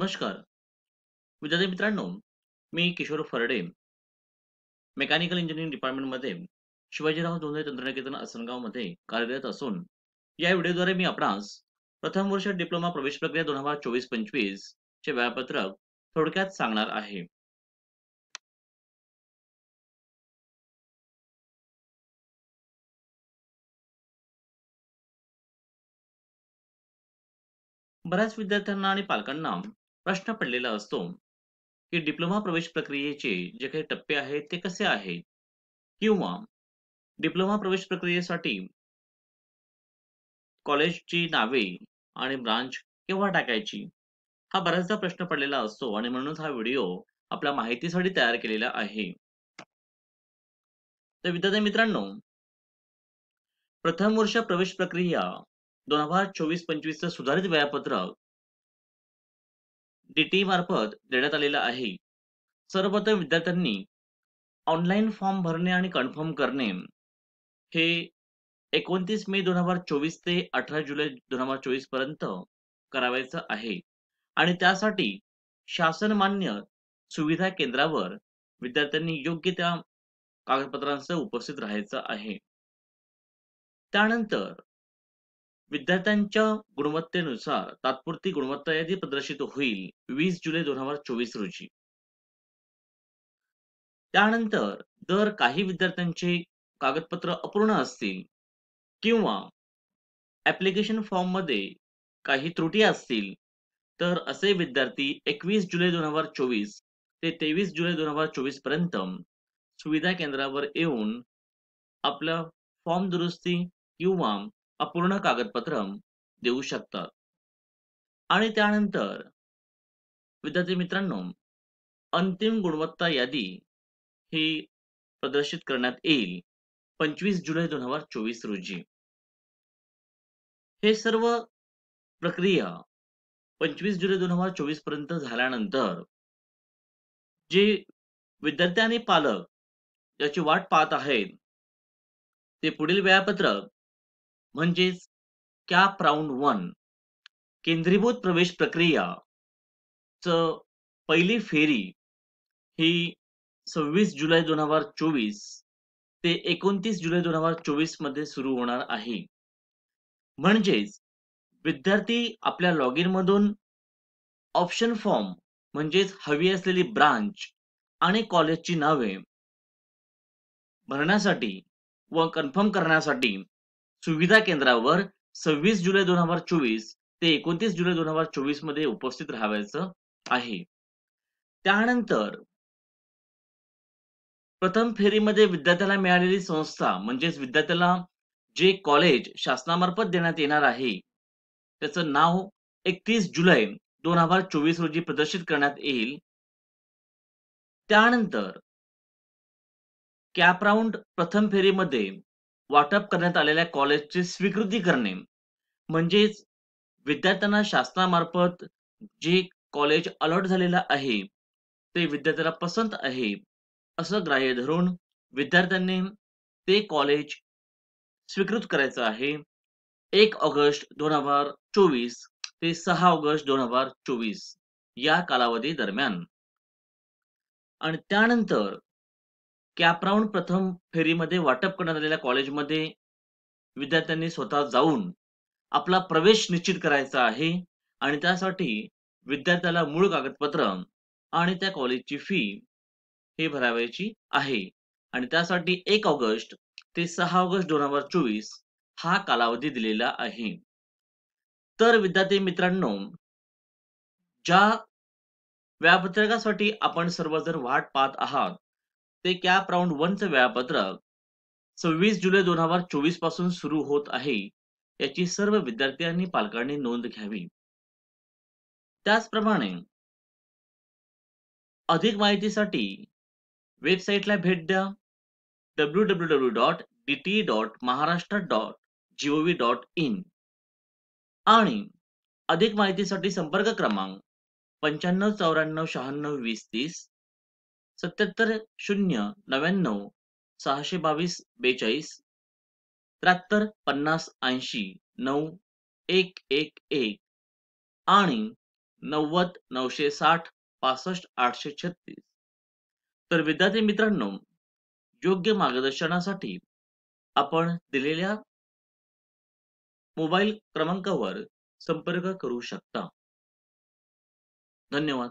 नमस्कार विद्यार्थी मित्रांनो. मी किशोर फरडे, मेकॅनिकल इंजिनिअरिंग डिपार्टमेंटमध्ये शिवाजीराव धोंडे तंत्रनिकेतन आसनगावमध्ये कार्यरत असून या व्हिडिओद्वारे मी आपणास प्रथम वर्ष डिप्लोमा प्रवेश प्रक्रिया 2024-25 चे वेळापत्रक थोडक्यात सांगणार आहे. बऱ्याच विद्यार्थ्यांना आणि पालकांना प्रश्न पडलेला असतो की डिप्लोमा प्रवेश प्रक्रियेचे जे काही टप्पे आहेत ते कसे आहेत, किंवा डिप्लोमा प्रवेश प्रक्रियेसाठी कॉलेजची नावे आणि ब्रांच केव्हा टाकायची, हा बऱ्याचदा प्रश्न पडलेला असतो आणि म्हणूनच हा व्हिडिओ आपल्या माहितीसाठी तयार केलेला आहे. तर विद्यार्थी मित्रांनो, प्रथम वर्ष प्रवेश प्रक्रिया 2024-25 चं सुधारित वेळापत्रक DTE मार्फत देण्यात आलेलं आहे. सर्वप्रथम विद्यार्थ्यांनी ऑनलाईन फॉर्म भरणे आणि कन्फर्म करणे हे 29 मे 2024 ते 18 जुलै 2024 पर्यंत करावायचं आहे आणि त्यासाठी शासन मान्य सुविधा केंद्रावर विद्यार्थ्यांनी योग्य त्या कागदपत्रांसह उपस्थित राहायचं आहे. त्यानंतर विद्यार्थ्यांच्या गुणवत्तेनुसार तात्पुरती गुणवत्ता यादी प्रदर्शित होईल 20 जुलै 2024 रोजी. त्यानंतर जर काही विद्यार्थ्यांचे कागदपत्र अपूर्ण असतील किंवा ऍप्लिकेशन फॉर्म मध्ये काही त्रुटी असतील, तर असे विद्यार्थी 21 जुलै 2024 ते 23 जुलै 2024 पर्यंत सुविधा केंद्रावर येऊन आपलं फॉर्म दुरुस्ती किंवा अपूर्ण कागदपत्र देऊ शकतात. आणि त्यानंतर विद्यार्थी मित्रांनो, अंतिम गुणवत्ता यादी ही प्रदर्शित करण्यात येईल 25 जुलै 2024 रोजी. हे सर्व प्रक्रिया 25 जुलै 2024 पर्यंत झाल्यानंतर जे विद्यार्थी आणि पालक याची वाट पाहत आहेत, ते पुढील वेळापत्रक म्हणजेच कॅप राऊंड 1 केंद्रीभूत प्रवेश प्रक्रिया च पहिली फेरी ही 26 जुलै 2024 ते 29 जुलै 2024 मध्ये सुरू होणार आहे. म्हणजेच विद्यार्थी आपल्या लॉगिन मधून ऑप्शन फॉर्म म्हणजेच हवी असलेली ब्रांच आणि कॉलेजची नावे भरण्यासाठी व कन्फर्म करण्यासाठी सुविधा केंद्रावर 26 जुलै 2024 ते 29 जुलै 2024 मध्ये उपस्थित राहायचं आहे. त्यानंतर प्रथम फेरीमध्ये विद्यार्थ्याला मिळालेली संस्था म्हणजेच विद्यार्थ्याला जे कॉलेज शासनामार्फत देण्यात येणार आहे त्याचं नाव 31 जुलै 2024 रोजी प्रदर्शित करण्यात येईल. त्यानंतर कॅप राऊंड प्रथम फेरीमध्ये वाटप करण्यात आलेल्या कॉलेजची स्वीकृती करणे म्हणजेच विद्यार्थ्यांना शासनामार्फत जे कॉलेज अलॉट झालेलं आहे ते विद्यार्थ्याला पसंत आहे असं ग्राह्य धरून विद्यार्थ्यांनी ते कॉलेज स्वीकृत करायचं आहे 1 ऑगस्ट 2024 ते 6 ऑगस्ट 2024 या कालावधी दरम्यान. आणि त्यानंतर कॅप राऊंड प्रथम फेरीमध्ये वाटप करण्यात आलेल्या कॉलेजमध्ये विद्यार्थ्यांनी स्वतः जाऊन आपला प्रवेश निश्चित करायचा आहे आणि त्यासाठी विद्यार्थ्याला मूळ कागदपत्र आणि त्या कॉलेजची फी हे भरावयाची आहे आणि त्यासाठी 1 ऑगस्ट ते 6 ऑगस्ट 2024 हा कालावधी दिलेला आहे. तर विद्यार्थी मित्रांनो, ज्या वेळापत्रकासाठी आपण सर्वजण वाट पाहत आहात ते कॅप राऊंड 1 चं वेळापत्रक 26 जुलै 2024 पासून सुरू होत आहे याची सर्व विद्यार्थी आणि पालकांनी नोंद घ्यावी. त्याचप्रमाणे अधिक माहितीसाठी वेबसाईटला भेट द्या www.dte.maharashtra.gov.in आणि अधिक माहितीसाठी संपर्क क्रमांक 9594962030 77 099 622 42 73 50 80 9 111 आणि 90 960 65 836. तर विद्यार्थी मित्रांनो, योग्य मार्गदर्शनासाठी आपण दिलेल्या मोबाईल क्रमांकावर संपर्क करू शकता. धन्यवाद.